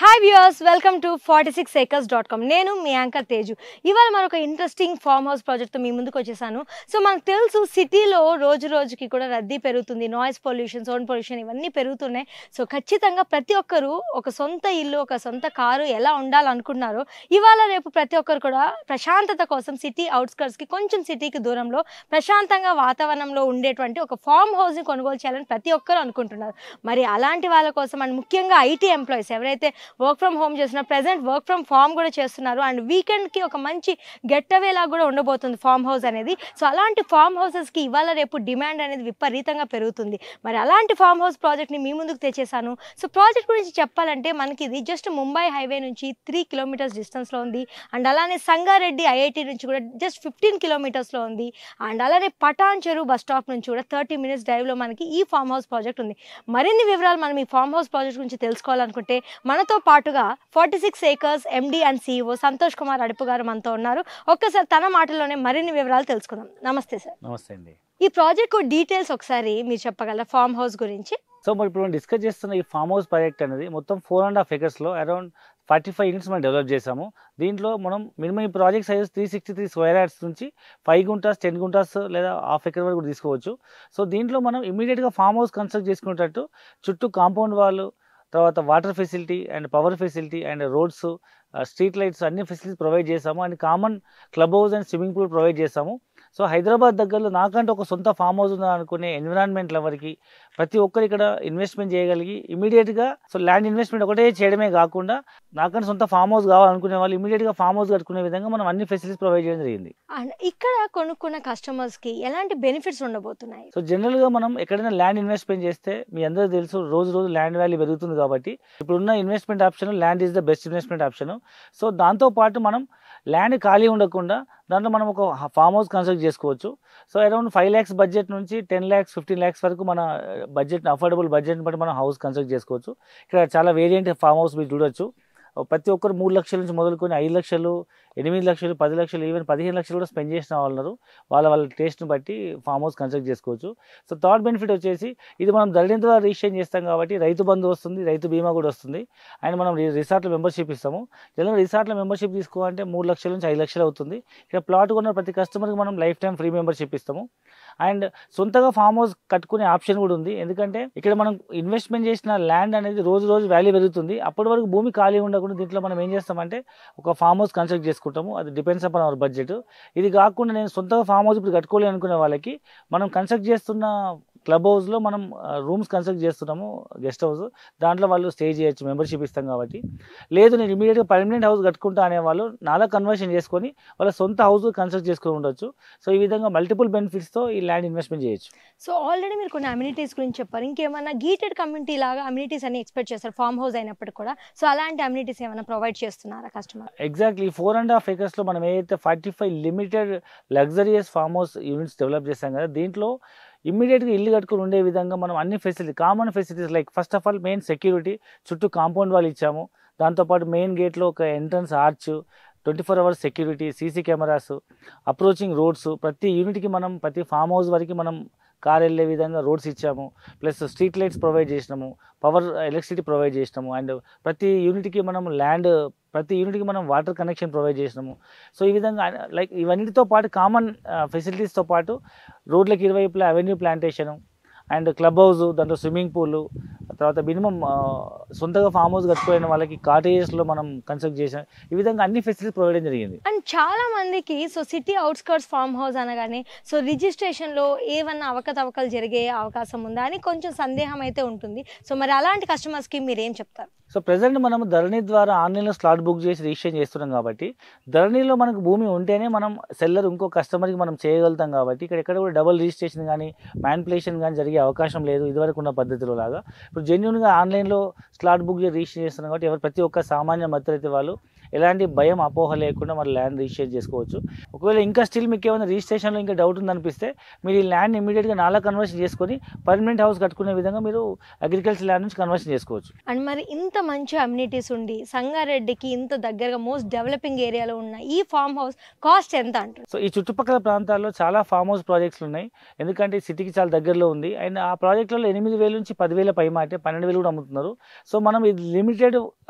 Hi viewers, welcome to 46acres.com. నేను మీ anchor Teju. ఇవాళ మరొక ఇంట్రెస్టింగ్ ఫామ్ హౌస్ ప్రాజెక్ట్తో మీ ముందుకు వచ్చేసాను. సో మనకు తెలుసు సిటీలో రోజు రోజుకి కూడా రద్దీ పెరుగుతుంది, నాయిస్ పొల్యూషన్, సౌండ్ పొల్యూషన్ ఇవన్నీ పెరుగుతున్నాయి. సో ఖచ్చితంగా ప్రతి ఒక్కరు ఒక సొంత ఇల్లు, ఒక సొంత కారు ఎలా ఉండాలనుకుంటున్నారో ఇవాళ రేపు ప్రతి ఒక్కరు కూడా ప్రశాంతత కోసం సిటీ అవుట్స్కర్ట్స్కి కొంచెం సిటీకి దూరంలో ప్రశాంతంగా వాతావరణంలో ఉండేటువంటి ఒక ఫామ్ హౌస్ని కొనుగోలు చేయాలని ప్రతి ఒక్కరు అనుకుంటున్నారు. మరి అలాంటి వాళ్ళ కోసం అండ్ ముఖ్యంగా ఐటీ ఎంప్లాయీస్ ఎవరైతే వర్క్ ఫ్రమ్ హోమ్ చేస్తున్నారు, ప్రెజెంట్ వర్క్ ఫ్రమ్ ఫామ్ కూడా చేస్తున్నారు, అండ్ వీకెండ్కి ఒక మంచి గెట్ అవే లాగా కూడా ఉండబోతుంది ఫామ్ హౌస్ అనేది. సో అలాంటి ఫామ్ హౌసెస్కి ఇవాళ రేపు డిమాండ్ అనేది విపరీతంగా పెరుగుతుంది. మరి అలాంటి ఫామ్ హౌస్ ప్రాజెక్ట్ని మీ ముందుకు తెచ్చేసాను. సో ప్రాజెక్ట్ గురించి చెప్పాలంటే మనకి ఇది జస్ట్ ముంబై హైవే నుంచి 3 కిలోమీటర్స్ డిస్టెన్స్లో ఉంది. అండ్ అలానే సంగారెడ్డి ఐఐటి నుంచి కూడా జస్ట్ 15 కిలోమీటర్స్లో ఉంది. అండ్ అలానే పటాన్ చెరువు బస్ స్టాప్ నుంచి కూడా 30 మినిట్స్ డ్రైవ్లో మనకి ఈ ఫామ్ హౌస్ ప్రాజెక్ట్ ఉంది. మరిన్ని వివరాలు మనం ఈ ఫామ్ హౌస్ ప్రాజెక్ట్ గురించి తెలుసుకోవాలనుకుంటే మనతో పాటుగా 46 acres MD and CEO Santosh Kumar Adupu గారు మనతో ఉన్నారు. ఒక్కసారి తన మాటల్లోనే మరిన్ని వివరాలు తెలుసుకుందాం. నమస్తే సార్. నమస్తే అండి. ఈ ప్రాజెక్ట్ డీటెయిల్స్ ఒకసారి మీరు చెప్పగలరా ఫామ్ హౌస్ గురించి? సో మరి ఇప్పుడు మనం డిస్కస్ చేస్తున్న ఈ ఫామ్ హౌస్ ప్రాజెక్ట్ అనేది మొత్తం 4.5 acresలో అరౌండ్ 45 యూనిట్స్ మనం డెవలప్ చేసాము. దీంట్లో మనం మినిమం ఈ ప్రాజెక్ట్ సైజ్ 363 స్క్వేర్ యార్డ్స్ నుంచి 5 గుంటాస్ 10 గుంటాస్ లేదా హాఫ్ ఎకర్ వరకు కూడా తీసుకోవచ్చు. సో దీంట్లో మనం ఇమీడియట్గా ఫామ్ హౌస్ కన్స్ట్రక్ట్ చేసుకునేటట్టు చుట్టూ కాంపౌండ్ వాళ్ళు, తర్వాత water facility and power facility and roads, street lights అన్ని ఫెసిలిటీస్ ప్రొవైడ్ చేసాము. And common club house and swimming pool provide చేసాము. సో హైదరాబాద్ దగ్గరలో నాకంటే ఒక సొంత ఫామ్ హౌస్ ఉందా అనుకునే ఎన్విరాన్మెంట్ లవర్కి ప్రతి ఒక్కరు ఇక్కడ ఇన్వెస్ట్మెంట్ చేయగలిగి ఇమీడియట్గా, సో ల్యాండ్ ఇన్వెస్ట్మెంట్ ఒకటే చేయడమే కాకుండా నాకంటే సొంత ఫామ్ హౌస్ కావాలనుకునే వాళ్ళు ఇమీడియట్గా ఫామ్ హౌస్ కట్టుకునే విధంగా మనం అన్ని ఫెసిలిటీస్ ప్రొవైడ్ చేయడం జరిగింది. అండ్ ఇక్కడ కొనుక్కున్న కస్టమర్స్కి ఎలాంటి బెనిఫిట్స్ ఉండబోతున్నాయి? సో జనరల్గా మనం ఎక్కడైనా ల్యాండ్ ఇన్వెస్ట్మెంట్ చేస్తే మీ అందరూ తెలుసు రోజు రోజు ల్యాండ్ వాల్యూ పెరుగుతుంది. కాబట్టి ఇప్పుడున్న investment option land is the best investment option. So దాంతోపాటు మనం ల్యాండ్ ఖాళీ ఉండకుండా దాంట్లో మనం ఒక ఫామ్ హౌస్ కన్స్ట్రక్ట్ చేసుకోవచ్చు. సో అరౌండ్ 5 lakhs బడ్జెట్ నుంచి 10 lakhs 15 lakhs వరకు మన బడ్జెట్, అఫోర్డబుల్ బడ్జెట్ని బట్టి మనం హౌస్ కన్స్ట్రక్ట్ చేసుకోవచ్చు. ఇక్కడ చాలా వేరియంట్ ఫామ్ హౌస్ మీరు చూడొచ్చు. ప్రతి ఒక్కరు 3 లక్షల నుంచి మొదలుకొని 5 లక్షలు, 8 లక్షలు, 10 లక్షలు, ఈవెన్ 15 లక్షలు కూడా స్పెండ్ చేసిన వాళ్ళు ఉన్నారు. వాళ్ళ టేస్ట్ని బట్టి ఫామ్ హౌస్ కన్స్ట్రక్ట్ చేసుకోవచ్చు. సో థర్డ్ బెనిఫిట్ వచ్చేసి ఇది మనం ధరణి ద్వారా రిజిస్ట్రేషన్ చేస్తాం కాబట్టి రైతు బంధు వస్తుంది, రైతు బీమా కూడా వస్తుంది. అండ్ మనం రిసార్ట్లో మెంబర్షిప్ ఇస్తాము. జనరల్గా రిసార్ట్లో మెంబర్షిప్ తీసుకోవాలంటే 3 లక్షల నుంచి 5 లక్షలు అవుతుంది. ఇక్కడ ప్లాట్ కొన్న ప్రతి కస్టమర్కి మనం లైఫ్ టైం ఫ్రీ మెంబర్షిప్ ఇస్తాము. అండ్ సొంతగా ఫామ్ హౌస్ కట్టుకునే ఆప్షన్ కూడా ఉంది. ఎందుకంటే ఇక్కడ మనం ఇన్వెస్ట్మెంట్ చేసిన ల్యాండ్ అనేది రోజు రోజు వాల్యూ పెరుగుతుంది. అప్పటి వరకు భూమి ఖాళీ ఉండకుండా దీంట్లో మనం ఏం చేస్తామంటే ఒక ఫామ్ హౌస్ కన్స్ట్రక్ట్ చేసుకుంటాము. అది డిపెండ్స్ అపాన్ అవర్ బడ్జెట్. ఇది కాకుండా నేను సొంతగా ఫామ్ హౌస్ ఇప్పుడు కట్టుకోవాలి అనుకునే వాళ్ళకి మనం కన్స్ట్రక్ట్ చేస్తున్న క్లబ్ హౌస్లో మనం రూమ్స్ కన్స్ట్రక్ట్ చేస్తున్నాము, గెస్ట్ హౌస్. దాంట్లో వాళ్ళు స్టే చేయొచ్చు, మెంబర్షిప్ ఇస్తాం కాబట్టి. లేదు నేను ఇమీడియట్గా పర్మనెంట్ హౌస్ కట్టుకుంటా అనే వాళ్ళు నాలా కన్వర్షన్ చేసుకొని వాళ్ళ సొంత హౌస్ కన్స్ట్రక్ట్ చేసుకొని ఉండొచ్చు. సో ఈ విధంగా మల్టిపుల్ బెనిఫిట్స్తో ఈ ల్యాండ్ ఇన్వెస్ట్మెంట్ చేయొచ్చు. సో ఆల్రెడీ మీరు కొన్ని అమ్యూనిటీస్ గురించి చెప్పారు. ఇంకేమైనా గీటెడ్ కమ్యూనిటీ లాగా అమ్యూనిటీస్ అని ఎక్స్పెక్ట్ చేస్తారు ఫామ్ హౌస్ అయినప్పటికీ కూడా. సో అలాంటి అమ్యూనిటీస్ ఏమైనా ప్రొవైడ్ చేస్తున్నారా కస్టమర్? ఎగ్జాక్ట్లీ 4.5 acresలో మనం ఏదైతే 45 limited luxurious farm house units develop చేస్తాం కదా, దీంట్లో ఇమ్మీడియట్గా ఇల్లు కట్టుకుని ఉండే విధంగా మనం అన్ని facility, common facilities like first of all main security, చుట్టూ కాంపౌండ్ వాళ్ళు ఇచ్చాము. దాంతోపాటు మెయిన్ గేట్లో ఒక entrance arch, 24 hours security, CC cameras, approaching roads, ప్రతి యూనిట్కి మనం ప్రతి ఫామ్ హౌస్ వరకు మనం కార్ వెళ్ళే విధంగా రోడ్స్ ఇచ్చాము. ప్లస్ స్ట్రీట్ లైట్స్ ప్రొవైడ్ చేసినాము, పవర్ ఎలక్ట్రిసిటీ ప్రొవైడ్ చేసినాము. అండ్ ప్రతి యూనిట్కి మనం ప్రతి యూనిట్కి మనం వాటర్ కనెక్షన్ ప్రొవైడ్ చేసినాము. సో ఈ విధంగా లైక్ ఇవన్నిటితో పాటు కామన్ ఫెసిలిటీస్తో పాటు రోడ్లకు ఇరువైపులా avenue plantation and club house, దాంట్లో స్విమ్మింగ్ పూల్, తర్వాత మినిమం సొంతగా ఫామ్ హౌస్ కట్టుకోలేని వాళ్ళకి కాటేజెస్లో మనం కన్స్ట్రక్ట్ చేసాం. ఈ విధంగా అన్ని ఫెసిలిటీస్ ప్రొవైడ్ జరిగింది. అండ్ చాలా మందికి so city outskirts farm house అనగానే సో రిజిస్ట్రేషన్లో ఏమన్నా అవకతవకలు జరిగే అవకాశం ఉందా అని కొంచెం సందేహం అయితే ఉంటుంది. సో మరి అలాంటి కస్టమర్స్కి మీరు ఏం చెప్తారు? సో ప్రజెంట్ మనం ధరణి ద్వారా ఆన్లైన్లో స్లాట్ బుక్ చేసి రిజిస్ట్రేషన్ చేస్తున్నాం కాబట్టి ధరణిలో మనకు భూమి ఉంటేనే మనం సెల్లర్ ఇంకో కస్టమర్కి మనం చేయగలుగుతాం. కాబట్టి ఇక్కడ ఎక్కడ కూడా డబుల్ రిజిస్ట్రేషన్ కానీ మ్యానిపులేషన్ కానీ జరిగే అవకాశం లేదు ఇదివరకు ఉన్న పద్ధతిలో లాగా. ఇప్పుడు జెన్యున్గా ఆన్లైన్లో స్లాట్ బుక్ చేసి రిజిస్ట్రేషన్ చేస్తున్నాం కాబట్టి ప్రతి ఒక్క సామాన్య మధ్యతరగతి వాళ్ళు ఎలాంటి భయం అపోహ లేకుండా మరి ల్యాండ్ రిజిస్ట్రేట్ చేసుకోవచ్చు. ఒకవేళ ఇంకా స్టిల్ మీకు ఏమైనా రిజిస్ట్రేషన్లో ఇంకా డౌట్ ఉందనిపిస్తే మీరు ఈ ల్యాండ్ ఇమీడియట్గా నాలా కన్వర్షన్ చేసుకొని పర్మనెంట్ హౌస్ కట్టుకునే విధంగా మీరు అగ్రికల్చర్ ల్యాండ్ నుంచి కన్వర్షన్ చేసుకోవచ్చు. అండ్ మరి ఇంత మంచి అమ్యూనిటీస్ ఉండి సంగారెడ్డికి ఇంత దగ్గరగా మోస్ట్ డెవలపింగ్ ఏరియాలో ఉన్న ఈ ఫామ్ హౌస్ కాస్ట్ ఎంత అంటారు? సో ఈ చుట్టుపక్కల ప్రాంతాల్లో చాలా ఫామ్ హౌస్ ప్రాజెక్ట్స్ ఉన్నాయి, ఎందుకంటే సిటీకి చాలా దగ్గరలో ఉంది. అండ్ ఆ ప్రాజెక్టులలో 8,000 నుంచి 10,000 పై మాట 12,000 కూడా అమ్ముతున్నారు. సో మనం ఇది లిమిటెడ్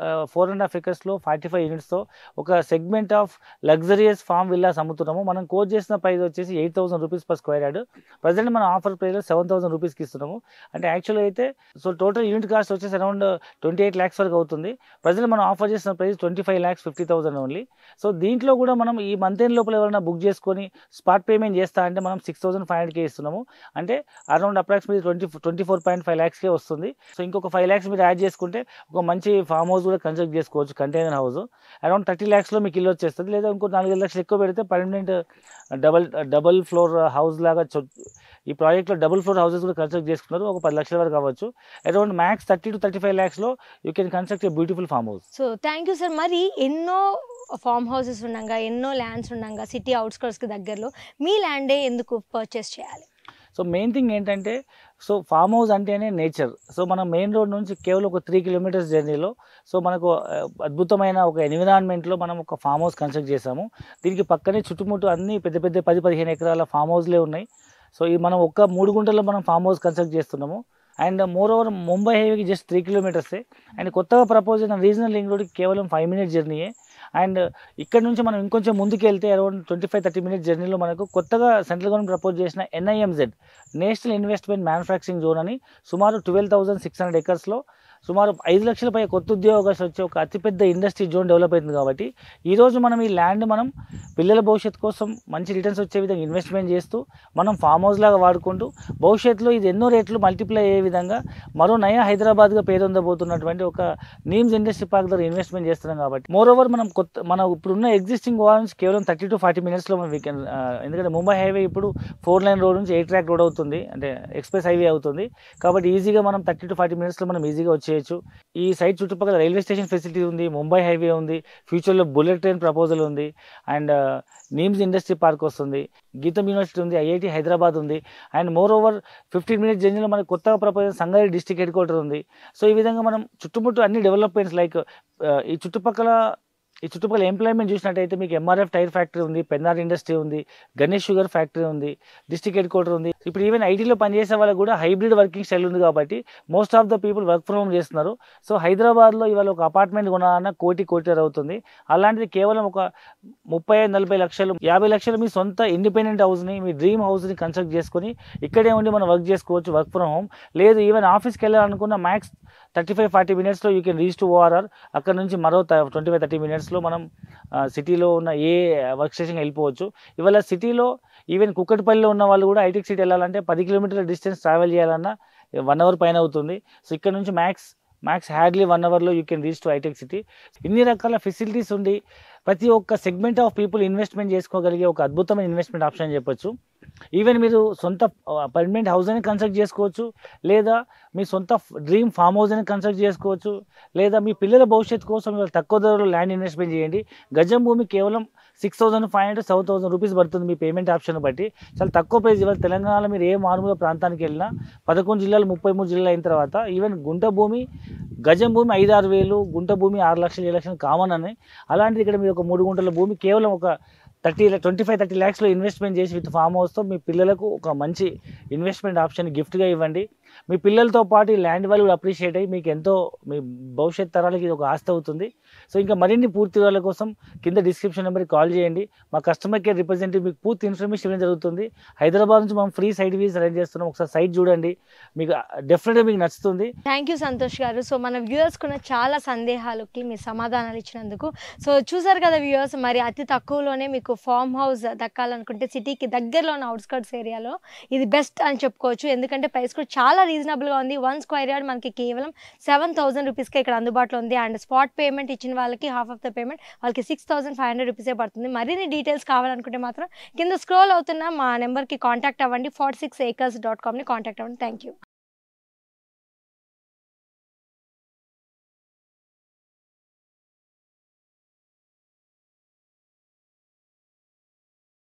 4.5 acresలో 45 యూనిట్స్తో ఒక segment of luxurious farm villas అమ్ముతున్నాము. మనం కోట్ చేసిన ప్రైస్ వచ్చేసి 8,000 rupees per square yard. Present మనం ఆఫర్ ప్రైస్లో 7,000 రూపీస్కి ఇస్తున్నాము. అంటే యాక్చువల్గా అయితే సో టోటల్ యూనిట్ కాస్ట్ వచ్చేసి అరౌండ్ 28 lakhs వరకు అవుతుంది. ప్రజెంట్ మనం ఆఫర్ చేసిన ప్రైస్ 25,50,000 ఓన్లీ. సో దీంట్లో కూడా మనం ఈ మంత్ ఎండ్ లోపల ఎవరైనా బుక్ చేసుకొని స్పాట్ పేమెంట్ చేస్తా అంటే మనం 6,500కే ఇస్తున్నాము. అంటే అరౌండ్ అప్రాక్సిమేట్లీ 24.5 lakhsకే వస్తుంది. సో ఇంకొక 5 lakhs మీరు యాడ్ చేసుకుంటే ఒక మంచి ఫామ్ హౌస్ కూడా కన్స్ట్రక్ట్ చేసుకోవచ్చు, కంటైనర్ హౌస్. అరౌండ్ 30 lakhsలో మీకు ఇల్లు వచ్చేస్తుంది. లేదా ఇంకో 4-5 లక్షలు ఎక్కువ పెడితే పర్మనెంట్ డబల్ ఫ్లోర్ హౌస్ లాగా ఈ ప్రాజెక్ట్లో డబుల్ ఫ్లోర్ హౌసెస్ కూడా కన్స్ట్రక్ట్ చేసుకున్నారు. ఒక 10 లక్షల వరకు అవ్వచ్చు. అరౌండ్ మ్యాక్స్ 30 to 35 lakhsలో you can construct a beautiful farm house. So thank you sir. మరి ఎన్నో ఫామ్ హౌసెస్ ఉండగా, ఎన్నో ల్యాండ్స్ ఉండగా సిటీ అవుట్స్కర్ట్స్కి దగ్గరలో మీ ల్యాండే ఎందుకు పర్చేస్ చేయాలి? సో మెయిన్ థింగ్ ఏంటంటే సో ఫామ్ హౌస్ అంటేనే నేచర్. సో మనం మెయిన్ రోడ్ నుంచి కేవలం ఒక 3 kilometers జర్నీలో సో మనకు అద్భుతమైన ఒక ఎన్విరాన్మెంట్లో మనం ఒక ఫామ్ హౌస్ కన్స్ట్రక్ట్ చేసాము. దీనికి పక్కనే చుట్టుముట్టు అన్ని పెద్ద పెద్ద 10-15 ఎకరాల ఫామ్ హౌస్లే ఉన్నాయి. సో ఈ మనం ఒక్క 3 గుంటల్లో మనం ఫామ్ హౌస్ కన్స్ట్రక్ట్ చేస్తున్నాము. అండ్ మోర్ ఓవర్ ముంబై హైవేకి జస్ట్ 3 kilometers. అండ్ కొత్తగా ప్రపోజ్ అయిన రీజనల్ లింక్ రోడ్కి కేవలం 5 minute జర్నీయే. అండ్ ఇక్కడ నుంచి మనం ఇంకొంచెం ముందుకు వెళ్తే అరౌండ్ 25-30 minute జర్నీలో మనకు కొత్తగా సెంట్రల్ గవర్నమెంట్ ప్రపోజ్ చేసిన NIMZ national investment manufacturing zone అని సుమారు 12,600 acresలో సుమారు 5 లక్షల పై కొత్త ఉద్యోగాలు వచ్చే ఒక అతిపెద్ద ఇండస్ట్రీ జోన్ డెవలప్ అవుతుంది. కాబట్టి ఈరోజు మనం ఈ ల్యాండ్ మనం పిల్లల భవిష్యత్తు కోసం మంచి రిటర్న్స్ వచ్చే విధంగా ఇన్వెస్ట్మెంట్ చేస్తూ మనం ఫామ్ హౌస్ లాగా వాడుకుంటూ భవిష్యత్తులో ఇది ఎన్నో రేట్లు మల్టిప్లై అయ్యే విధంగా మరో నయా హైదరాబాద్గా పేరొందబోతున్నటువంటి ఒక నీమ్స్ ఇండస్ట్రీ పార్క్ దగ్గర ఇన్వెస్ట్మెంట్ చేస్తున్నాం. కాబట్టి మోర్ ఓవర్ మనం ఇప్పుడున్న ఎగ్జిస్టింగ్ గోవా నుంచి కేవలం 30 to 40 minutesలో మనం వీకెండ్, ఎందుకంటే ముంబై హైవే ఇప్పుడు 4-lane రోడ్ నుంచి 8-track రోడ్ అవుతుంది, అంటే ఎక్స్ప్రెస్ హైవే అవుతుంది. కాబట్టి ఈజీగా మనం 30 to 40 minutesలో మనం ఈజీగా వచ్చేయచ్చు. ఈ సైట్ చుట్టుపక్కల రైల్వే స్టేషన్ ఫెసిలిటీ ఉంది, ముంబై హైవే ఉంది, ఫ్యూచర్లో బుల్లెట్ ట్రైన్ ప్రపోజల్ ఉంది, అండ్ నీమ్స్ ఇండస్ట్రీ పార్క్ వస్తుంది, గీతం యూనివర్సిటీ ఉంది, IIT హైదరాబాద్ ఉంది. అండ్ మోర్ ఓవర్ 15 minute జర్నీలో మనకు కొత్తగా proposal Sangareddy district head quarter ఉంది. సో ఈ విధంగా మనం చుట్టుముట్టు అన్ని డెవలప్మెంట్స్ లైక్ ఈ చుట్టుపక్కల ఎంప్లాయ్మెంట్ చూసినట్టయితే మీకు MRF టైర్ ఫ్యాక్టరీ ఉంది, పెన్నార్ ఇండస్ట్రీ ఉంది, గణేష్ షుగర్ ఫ్యాక్టరీ ఉంది, డిస్ట్రిక్ట్ హెడ్ క్వార్టర్ ఉంది. ఇప్పుడు ఈవెన్ ఐటీలో పనిచేసే వాళ్ళకి కూడా హైబ్రిడ్ వర్కింగ్ స్టైల్ ఉంది. కాబట్టి most of the people work from home చేస్తున్నారు. సో హైదరాబాద్లో ఇవాళ ఒక అపార్ట్మెంట్ కొనాలన్నా కోటి అవుతుంది. అలాంటిది కేవలం ఒక 35-40 లక్షలు 50 లక్షలు మీ సొంత ఇండిపెండెంట్ హౌస్ని, మీ డ్రీమ్ హౌస్ని కన్స్ట్రక్ట్ చేసుకొని ఇక్కడే ఉండి మనం వర్క్ చేసుకోవచ్చు, వర్క్ ఫ్రమ్ హోమ్. లేదు ఈవెన్ ఆఫీస్కి వెళ్ళాలనుకున్న మ్యాక్స్ 35-40 minutesలో you can reach to ORR. అక్కడ నుంచి మరో 25-30 minutesలో మనం సిటీలో ఉన్న ఏ వర్క్ స్టేషన్కి వెళ్ళిపోవచ్చు. ఇవాళ సిటీలో ఈవెన్ కుక్కటిపల్లిలో ఉన్న వాళ్ళు కూడా ఐటెక్ సిటీ వెళ్ళాలంటే 10 kilometers డిస్టెన్స్ ట్రావెల్ చేయాలన్నా 1 hour పైన అవుతుంది. సో ఇక్కడ నుంచి మ్యాక్స్ హ్యాడ్లీ 1 hourలో యూ కెన్ రీచ్ టు హైటెక్ సిటీ. ఇన్ని రకాల ఫెసిలిటీస్ ఉండి ప్రతి ఒక్క సెగ్మెంట్ ఆఫ్ పీపుల్ ఇన్వెస్ట్మెంట్ చేసుకోగలిగే ఒక అద్భుతమైన ఇన్వెస్ట్మెంట్ ఆప్షన్ అని చెప్పొచ్చు. ఈవెన్ మీరు సొంత పర్మనెంట్ హౌస్ అని కన్స్ట్రక్ట్ చేసుకోవచ్చు, లేదా మీ సొంత డ్రీమ్ ఫామ్ హౌస్ అని కన్స్ట్రక్ట్ చేసుకోవచ్చు, లేదా మీ పిల్లల భవిష్యత్తు కోసం తక్కువ ధరలో ల్యాండ్ ఇన్వెస్ట్మెంట్ చేయండి. గజం భూమి కేవలం 6,500 to 7,000 రూపీస్ పడుతుంది మీ పేమెంట్ ఆప్షన్ బట్టి. చాలా తక్కువ ప్రైస్. ఇవాళ తెలంగాణలో మీరు ఏ మారుమూల ప్రాంతానికి వెళ్ళినా 11 జిల్లాలు 33 జిల్లాలు అయిన తర్వాత ఈవెన్ గజం భూమి 5-6 వేలు, గుంట భూమి 6 లక్షలు 7 లక్షలు కామన్ అని. అలాంటిది ఇక్కడ మీరు ఒక 3 గుంటల భూమి కేవలం ఒక 25-30 lakhsలో ఇన్వెస్ట్మెంట్ చేసి విత్ ఫామ్ హౌస్తో మీ పిల్లలకు ఒక మంచి ఇన్వెస్ట్మెంట్ ఆప్షన్ గిఫ్ట్గా ఇవ్వండి. మీ పిల్లలతో పాటు ఈ ల్యాండ్ వాల్యూ అప్రిషియేట్ అయ్యి మీకు ఎంతో మీ భవిష్యత్ తరాలకి ఇది ఒక ఆస్తి అవుతుంది. సో ఇంకా మరిన్ని పూర్తి వివరాల కోసం కింద డిస్క్రిప్షన్ నెంబర్కి కాల్ చేయండి. మా కస్టమర్ కేర్ రిప్రజెంటేటివ్ మీకు పూర్తి ఇన్ఫర్మేషన్ ఇవ్వడం జరుగుతుంది. హైదరాబాద్ నుంచి మనం ఫ్రీ సైట్ విజిట్ అరేంజ్ చేస్తున్నాం. ఒకసారి సైట్ చూడండి, మీకు డెఫినెట్గా మీకు నచ్చుతుంది. థ్యాంక్ యూ సంతోష్ గారు. సో మన వ్యూవర్స్కున్న చాలా సందేహాలకి మీ సమాధానాలు ఇచ్చినందుకు. సో చూసారు కదా వ్యూవర్స్, మరి అతి తక్కువలోనే మీకు ఫామ్ హౌస్ దక్కాలనుకుంటే సిటీకి దగ్గరలో ఉన్న అవుట్స్కర్ట్స్ ఏరియాలో ఇది బెస్ట్ అని చెప్పుకోవచ్చు. ఎందుకంటే ప్రైస్ కూడా చాలా రీజనబుల్గా ఉంది. 1 square yard మనకి కేవలం 7,000 రూపీస్కే ఇక్కడ అందుబాటులో ఉంది. అండ్ స్పాట్ పేమెంట్ ఇచ్చిన వాళ్ళకి హాఫ్ ఆఫ్ ద పేమెంట్ వాళ్ళకి 6,500 రూపీసే పడుతుంది. మరిన్ని డీటెయిల్స్ కావాలనుకుంటే మాత్రం కింద స్క్రోల్ అవుతున్న మా నెంబర్కి కాంటాక్ట్ అవ్వండి. 46acres.comని కాంటాక్ట్ అవ్వండి. Thank you.